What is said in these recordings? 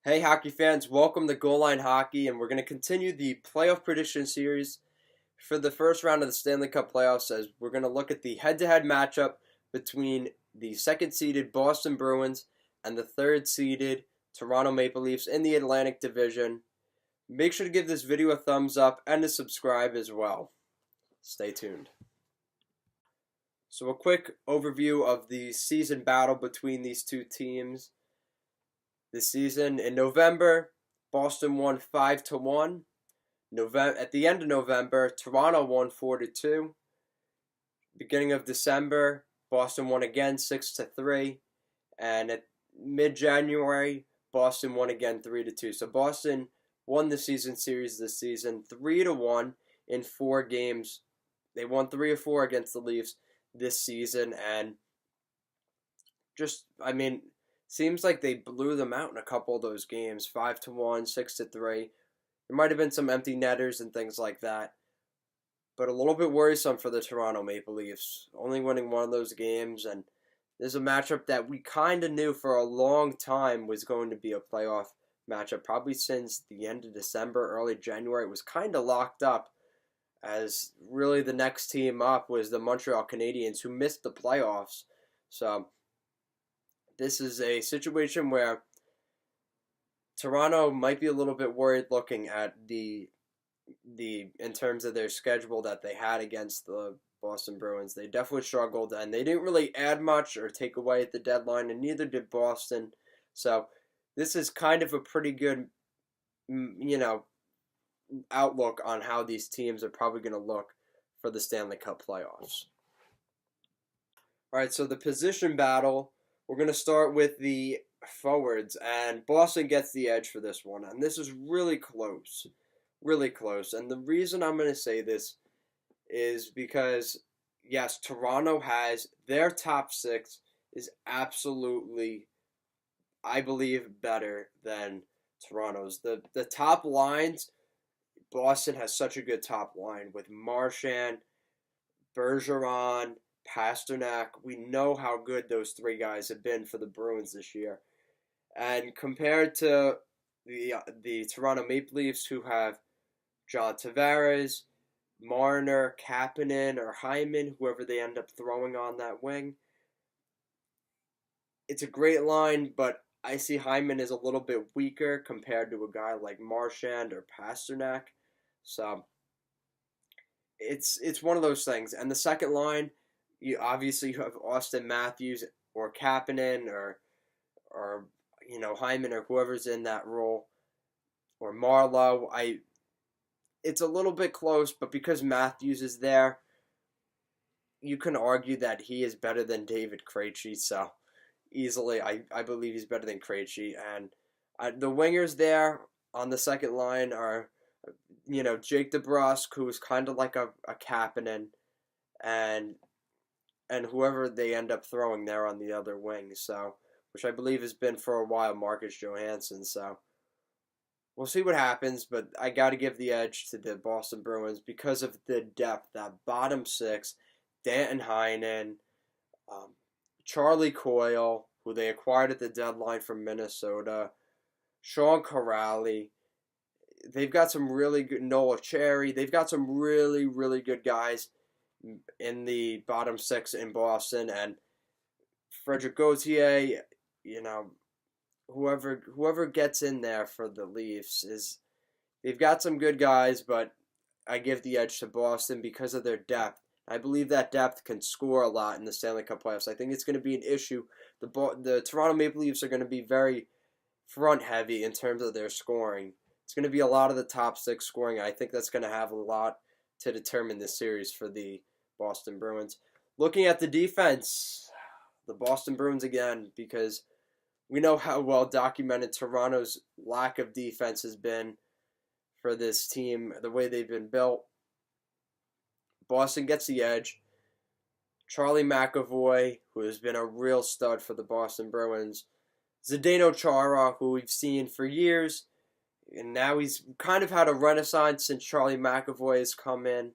Hey, hockey fans, welcome to Goal Line Hockey, and we're going to continue the playoff prediction series for the first round of the Stanley Cup playoffs as we're going to look at the head-to-head matchup between the second-seeded Boston Bruins and the third-seeded Toronto Maple Leafs in the Atlantic Division. Make sure to give this video a thumbs up and to subscribe as well. Stay tuned. So a quick overview of the season battle between these two teams. This season in November, Boston won 5-1. At the end of November, Toronto won 4-2. Beginning of December, Boston won again 6-3, and at mid-January, Boston won again 3-2. So Boston won the season series this season 3-1 in 4 games. They won 3 or 4 against the Leafs this season, and seems like they blew them out in a couple of those games, 5-1, 6-3. There might have been some empty netters and things like that, but a little bit worrisome for the Toronto Maple Leafs, only winning one of those games. And there's a matchup that we kind of knew for a long time was going to be a playoff matchup, probably since the end of December, early January. It was kind of locked up, as really the next team up was the Montreal Canadiens, who missed the playoffs. So this is a situation where Toronto might be a little bit worried looking at the in terms of their schedule that they had against the Boston Bruins. They definitely struggled, and they didn't really add much or take away at the deadline, and neither did Boston. So this is kind of a pretty good, outlook on how these teams are probably going to look for the Stanley Cup playoffs. All right, so the position battle. We're going to start with the forwards, and Boston gets the edge for this one. And this is really close. Really close. And the reason I'm going to say this is because, yes, Toronto has their top 6 is absolutely, I believe, better than Toronto's. The top lines, Boston has such a good top line with Marchand, Bergeron, Pasternak. We know how good those 3 guys have been for the Bruins this year. And compared to the Toronto Maple Leafs, who have John Tavares, Marner, Kapanen, or Hyman, whoever they end up throwing on that wing, it's a great line, but I see Hyman is a little bit weaker compared to a guy like Marchand or Pasternak. So it's one of those things. And the second line, you have Austin Matthews or Kapanen or Hyman or whoever's in that role, or Marlowe. It's a little bit close, but because Matthews is there, you can argue that he is better than David Krejci. So easily, I believe he's better than Krejci. And the wingers there on the second line are, Jake DeBrusk, who is kind of like a Kapanen, and whoever they end up throwing there on the other wing, so which I believe has been for a while Marcus Johansson. So we'll see what happens, but I got to give the edge to the Boston Bruins because of the depth. That bottom 6, Danton Heinen, Charlie Coyle, who they acquired at the deadline from Minnesota, Sean Corrali. They've got some really good, Noah Cherry. They've got some really, really good guys in the bottom 6 in Boston, and Frederick Gauthier, whoever gets in there for the Leafs they've got some good guys, but I give the edge to Boston because of their depth. I believe that depth can score a lot in the Stanley Cup playoffs. I think it's going to be an issue. The Toronto Maple Leafs are going to be very front heavy in terms of their scoring. It's going to be a lot of the top 6 scoring. I think that's going to have a lot to determine this series for the Boston Bruins. Looking at the defense, the Boston Bruins again, because we know how well documented Toronto's lack of defense has been for this team, the way they've been built. Boston gets the edge. Charlie McAvoy, who has been a real stud for the Boston Bruins. Zdeno Chara, who we've seen for years, and now he's kind of had a renaissance since Charlie McAvoy has come in.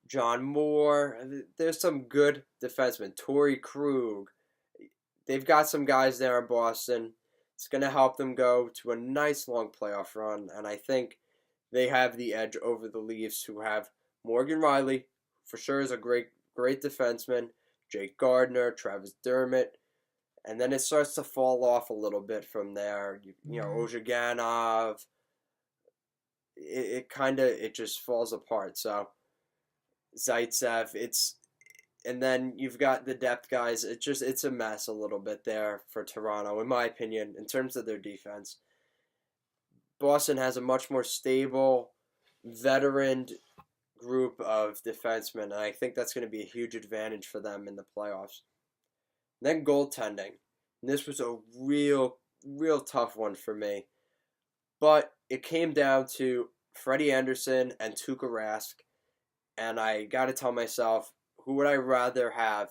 John Moore. There's some good defensemen. Torrey Krug. They've got some guys there in Boston It's going to help them go to a nice long playoff run, and I think they have the edge over the Leafs, who have Morgan Riley, for sure is a great defenseman, Jake Gardiner, Travis Dermott, and then it starts to fall off a little bit from there. You know, Ozhiganov, it just falls apart. So Zaitsev, and then you've got the depth guys. It's a mess a little bit there for Toronto, in my opinion, in terms of their defense. Boston has a much more stable, veteran group of defensemen, and I think that's going to be a huge advantage for them in the playoffs. And then goaltending. And this was a real tough one for me. But it came down to Freddie Andersen and Tuukka Rask, and I got to tell myself, who would I rather have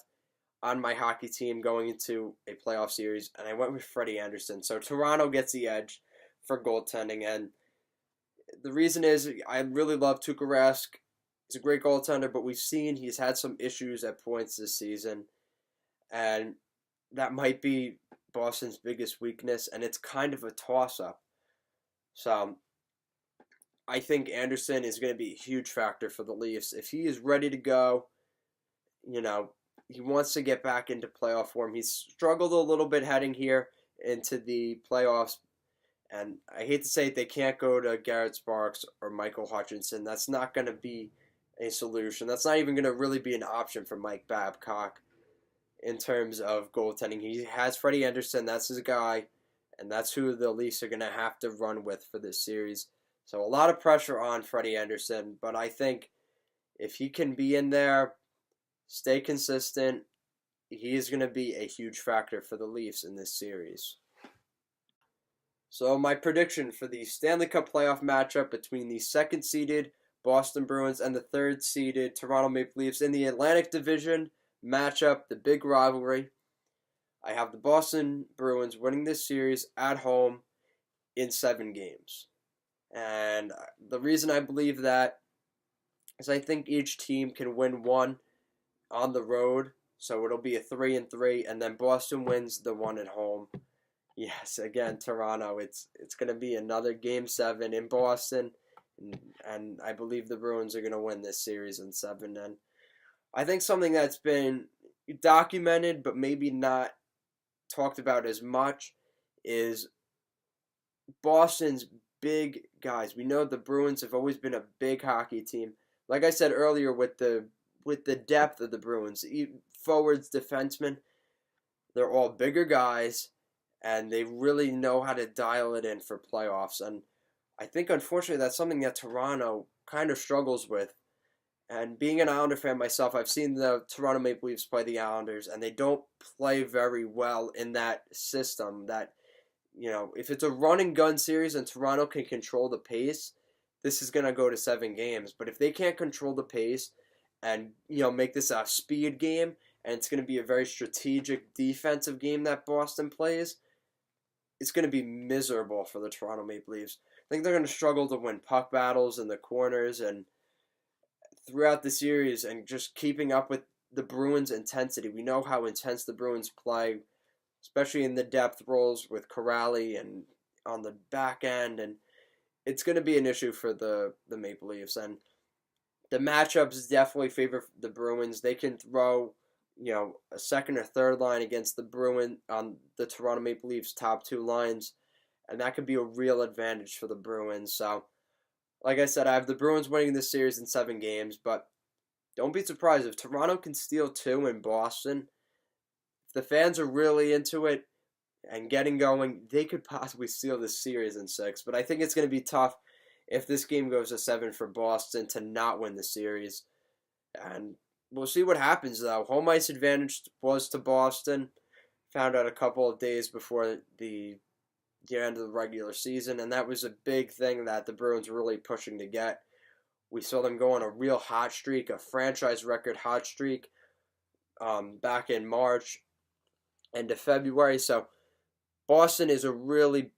on my hockey team going into a playoff series? And I went with Freddie Andersen. So Toronto gets the edge for goaltending, and the reason is I really love Tuukka Rask. He's a great goaltender, but we've seen he's had some issues at points this season, and that might be Boston's biggest weakness, and it's kind of a toss-up. So I think Anderson is going to be a huge factor for the Leafs. If he is ready to go, you know, he wants to get back into playoff form. He's struggled a little bit heading here into the playoffs, and I hate to say it, they can't go to Garrett Sparks or Michael Hutchinson. That's not going to be a solution. That's not even going to really be an option for Mike Babcock in terms of goaltending. He has Freddie Andersen. That's his guy, and that's who the Leafs are going to have to run with for this series. So a lot of pressure on Freddie Andersen, but I think if he can be in there, stay consistent, he is going to be a huge factor for the Leafs in this series. So my prediction for the Stanley Cup playoff matchup between the second-seeded Boston Bruins and the third-seeded Toronto Maple Leafs in the Atlantic Division matchup, the big rivalry, I have the Boston Bruins winning this series at home in 7 games. And the reason I believe that is I think each team can win one on the road, so it'll be a 3-3, and then Boston wins the one at home. Yes, again, Toronto. It's going to be another Game 7 in Boston, and I believe the Bruins are going to win this series in 7. And I think something that's been documented but maybe not talked about as much is Boston's big guys. We know the Bruins have always been a big hockey team. Like I said earlier, with the depth of the Bruins, forwards, defensemen, they're all bigger guys, and they really know how to dial it in for playoffs. And I think, unfortunately, that's something that Toronto kind of struggles with. And being an Islander fan myself, I've seen the Toronto Maple Leafs play the Islanders, and they don't play very well in that system. That, you know, if it's a run and gun series and Toronto can control the pace, this is going to go to 7 games. But if they can't control the pace and, you know, make this a speed game, and it's going to be a very strategic defensive game that Boston plays, it's going to be miserable for the Toronto Maple Leafs. I think they're going to struggle to win puck battles in the corners and throughout the series, and just keeping up with the Bruins' intensity. We know how intense the Bruins play, especially in the depth roles with Corrali and on the back end, and it's going to be an issue for the Maple Leafs. And the matchups definitely favor the Bruins. They can throw, you know, a second or third line against the Bruins on the Toronto Maple Leafs' top 2 lines, and that could be a real advantage for the Bruins. So, like I said, I have the Bruins winning this series in 7 games, but don't be surprised if Toronto can steal 2 in Boston. If the fans are really into it and getting going, they could possibly steal this series in 6. But I think it's going to be tough if this game goes to 7 for Boston to not win the series. And we'll see what happens, though. Home ice advantage was to Boston. Found out a couple of days before the end of the regular season, and that was a big thing that the Bruins were really pushing to get. We saw them go on a real hot streak, a franchise record hot streak, back in March, end of February. So Boston is a really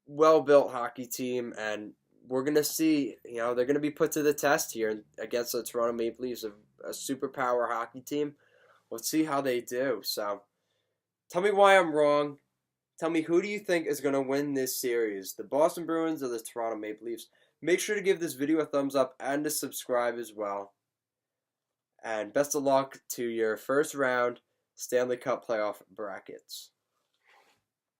well-built hockey team, and we're going to see, you know, they're going to be put to the test here against the Toronto Maple Leafs, a superpower hockey team. Let's see how they do. So tell me why I'm wrong. Tell me, who do you think is going to win this series, the Boston Bruins or the Toronto Maple Leafs? Make sure to give this video a thumbs up and to subscribe as well. And best of luck to your first round Stanley Cup playoff brackets.